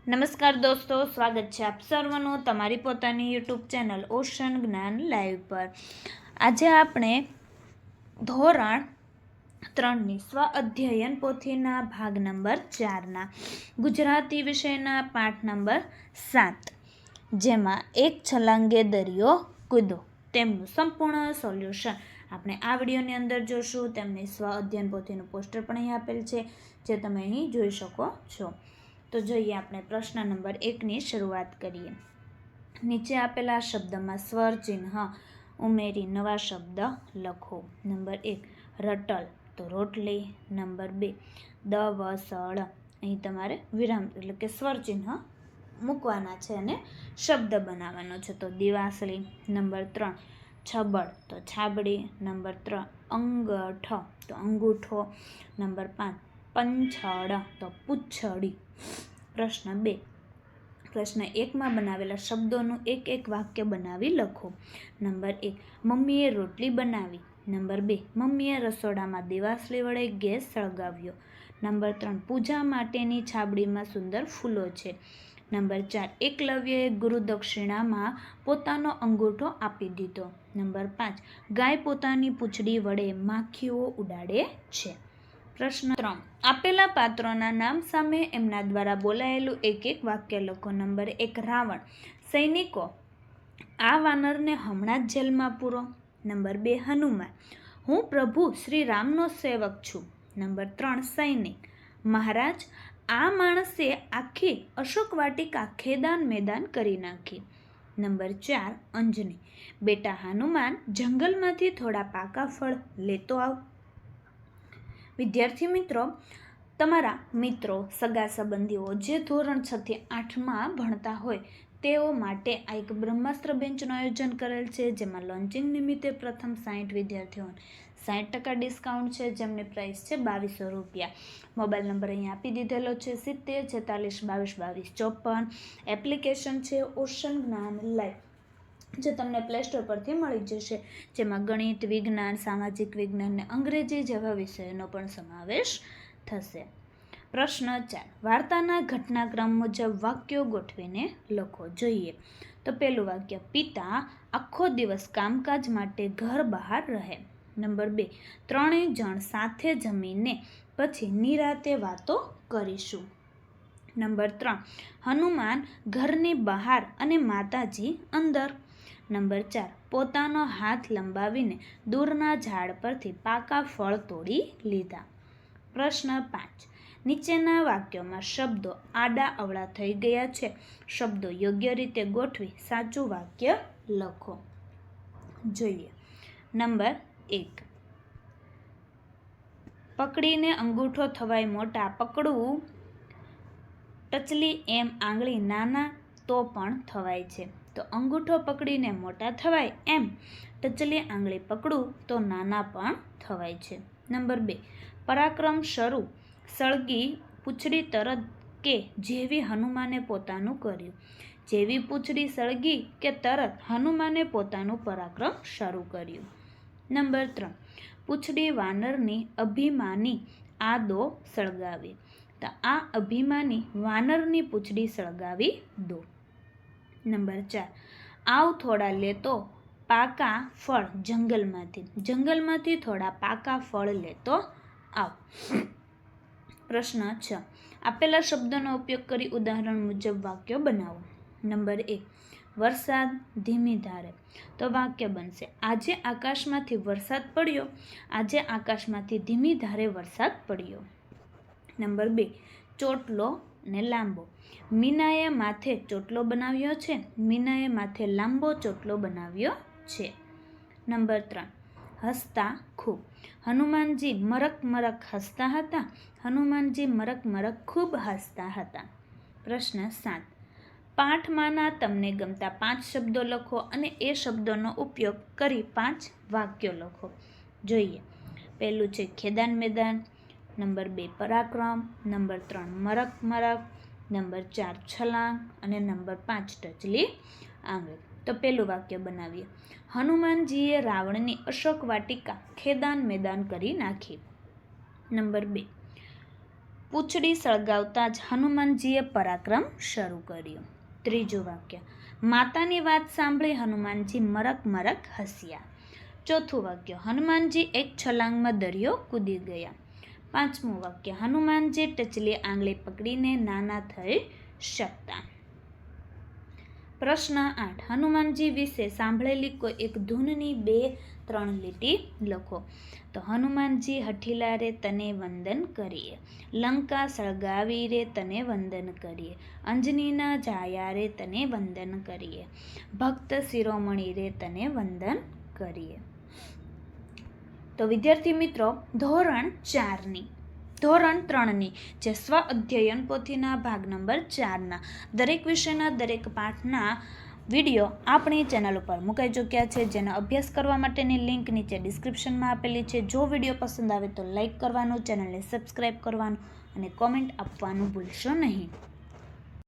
નમસ્કાર દોસ્તો, સ્વાગત છે આપ સર્વનું તમારી પોતાની યુટ્યુબ ચેનલ ઓશન જ્ઞાન લાઈવ પર। આજે આપણે ધોરણ 3ની સ્વ અધ્યયન પોથીના ભાગ નંબર 4ના ગુજરાતી વિષયના પાઠ નંબર 7, જેમાં એક છલાંગે દરિયો કૂદો તેમનું સંપૂર્ણ સોલ્યુશન આપણે આ વિડીયોની અંદર જોશું। તેમની સ્વ અધ્યયન પોથીનું પોસ્ટર પણ અહીં આપેલ છે, જે તમે અહીં જોઈ શકો છો। તો જોઈએ, આપણે પ્રશ્ન નંબર 1ની શરૂઆત કરીએ। નીચે આપેલા શબ્દમાં સ્વર ચિહ્ન ઉમેરી નવા શબ્દ લખો। નંબર 1 રટલ, તો રોટલી। નંબર 2 દવસળ, અહીં તમારે વિરામ એટલે કે સ્વર ચિહ્ન મૂકવાના છે અને શબ્દ બનાવવાનો છે, તો દિવાસળી। નંબર 3 છબળ, તો છાબડી। નંબર 3 અંગઠ, તો અંગૂઠો। નંબર 5 પંછડ, તો પૂંછડી। પ્રશ્ન 2, પ્રશ્ન 1માં બનાવેલા શબ્દોનું એક વાક્ય બનાવી લખો। નંબર 1 મમ્મીએ રોટલી બનાવી। નંબર 2 મમ્મીએ રસોડામાં દિવાસળી વડે ગેસ સળગાવ્યો। નંબર 3 પૂજા માટેની છાબડીમાં સુંદર ફૂલો છે। નંબર 4 એકલવ્યએ ગુરુદક્ષિણામાં પોતાનો અંગૂઠો આપી દીધો। નંબર 5 ગાય પોતાની પૂંછડી વડે માખીઓ ઉડાડે છે। પ્રશ્ન 3 આપેલા પાત્રોના નામ સામે એમના દ્વારા બોલાયેલું એક વાક્ય લખો। નંબર 1 રાવણ, સૈનિકો આ વાનરને હમણાં જ જેલમાં પૂરો। નંબર 2 હનુમાન, હું પ્રભુ શ્રી રામનો સેવક છું। નંબર 3 સૈનિક, મહારાજ આ માણસે આખી અશોક વાટિકા ખેદાન મેદાન કરી નાખી। નંબર 4 અંજની, બેટા હનુમાન જંગલમાંથી થોડા પાકા ફળ લેતો આવ। વિદ્યાર્થી મિત્રો, તમારા મિત્રો, સગા સંબંધીઓ જે ધોરણ 6 થી 8માં ભણતા હોય તેઓ માટે આ એક બ્રહ્માસ્ત્ર બેન્ચનું આયોજન કરેલ છે, જેમાં લોન્ચિંગ નિમિત્તે પ્રથમ 60 વિદ્યાર્થીઓને 60% ડિસ્કાઉન્ટ છે, જેમની પ્રાઇસ છે ₹2200। મોબાઈલ નંબર અહીંયા આપી દીધેલો છે 70 46 22 22 54। એપ્લિકેશન છે ઓશન જ્ઞાન લાઈવ, જે તમને પ્લે સ્ટોર પરથી મળી જશે, જેમાં ગણિત, વિજ્ઞાન, સામાજિક વિજ્ઞાન અને અંગ્રેજી જેવા વિષયોનો પણ સમાવેશ થશે। પ્રશ્ન 4 વાર્તાના ઘટનાક્રમ મુજબ વાક્યો ગોઠવીને લખો। જોઈએ તો પહેલું વાક્ય, પિતા આખો દિવસ કામકાજ માટે ઘર બહાર રહે। નંબર 2 ત્રણેય જણ સાથે જમીને પછી નિરાતે વાતો કરીશું। નંબર 3 હનુમાન ઘરની બહાર અને માતાજી અંદર। નંબર 4 પોતાનો હાથ લંબાવીને દૂરના ઝાડ પરથી પાકા ફળ તોડી લીધા। પ્રશ્ન 5 નીચેના વાક્યોમાં શબ્દો આડા અવળા થઈ ગયા છે, શબ્દો યોગ્ય રીતે ગોઠવી સાચું વાક્ય લખો। જોઈએ, નંબર 1 પકડીને અંગૂઠો થવાય મોટા, પકડવું ટચલી એમ આંગળી નાના તો પણ થવાય છે, તો અંગૂઠો પકડીને મોટા થવાય એમ ટચલી આંગળી પકડું તો નાના પણ થવાય છે। નંબર 2 પરાક્રમ શરૂ સળગી પૂંછડી તરત કે જેવી હનુમાને પોતાનું કર્યું। જેવી પૂંછડી સળગી કે તરત હનુમાને પોતાનું પરાક્રમ શરૂ કર્યું। નંબર 3 પૂંછડી વાનરની અભિમાની આ દો સળગાવી, તો આ અભિમાની વાનરની પૂંછડી સળગાવી દો। નંબર 4 આવ થોડા લેતો પાકા ફળ જંગલમાંથી થોડા પાકા ફળ લેતો આવ। પ્રશ્ન 6 આપેલા શબ્દોનો ઉપયોગ કરી ઉદાહરણ મુજબ વાક્યો બનાવો। નંબર 1 વરસાદ ધીમી ધારે, તો વાક્ય બનશે આજે આકાશમાંથી વરસાદ પડ્યો, આજે આકાશમાંથી ધીમી ધારે વરસાદ પડ્યો। નંબર 2 ચોટલો ને લાંબો, મીનાએ માથે ચોટલો બનાવ્યો છે, મીનાએ માથે લાંબો ચોટલો બનાવ્યો છે। નંબર 3 હસતા ખૂબ, હનુમાનજી મરક મરક હસતા હતા, હનુમાનજી મરક મરક ખૂબ હસતા હતા। પ્રશ્ન 7 પાઠમાંના તમને ગમતા 5 શબ્દો લખો અને એ શબ્દોનો ઉપયોગ કરી 5 વાક્યો લખો। જોઈએ, પહેલું છે ખેદાન મેદાન। નંબર 2 પરાક્રમ। નંબર 3 મરક મરક। નંબર 4 છલાંગ અને નંબર 5 ટચલી આંગળી। તો પહેલું વાક્ય બનાવીએ, હનુમાનજીએ રાવણની અશોક વાટિકા ખેદાન મેદાન કરી નાખી। નંબર 2 પૂંછડી સળગાવતા જ હનુમાનજીએ પરાક્રમ શરૂ કર્યું. ત્રીજું વાક્ય, માતાની વાત સાંભળી હનુમાનજી મરક મરક હસ્યા. ચોથું વાક્ય, હનુમાનજી એક છલાંગમાં દરિયો કૂદી ગયા. પાંચમું વાક્ય, હનુમાનજી ટચલી આંગળી પકડીને નાના થઈ શકતા. પ્રશ્ન 8, હનુમાનજી વિશે સાંભળેલી કોઈ એક ધૂનની 2-3 લીટી લખો. તો હનુમાનજી હઠીલા રે તને વંદન કરીએ, લંકા સળગાવી રે તને વંદન કરીએ, અંજનીના જાયા રે તને વંદન કરીએ, ભક્ત શિરોમણી રે તને વંદન કરીએ. તો વિદ્યાર્થી મિત્રો, ધોરણ 3ની જે સ્વ અધ્યયન પોથીના ભાગ નંબર 4ના દરેક વિષયના દરેક પાઠના વિડીયો આપણી ચેનલ ઉપર મુકાઈ ચૂક્યા છે, જેનો અભ્યાસ કરવા માટેની લિંક નીચે ડિસ્ક્રિપ્શનમાં આપેલી છે. જો વિડીયો પસંદ આવે તો લાઈક કરવાનું, ચેનલને સબસ્ક્રાઈબ કરવાનું અને કોમેન્ટ આપવાનું ભૂલશો નહીં.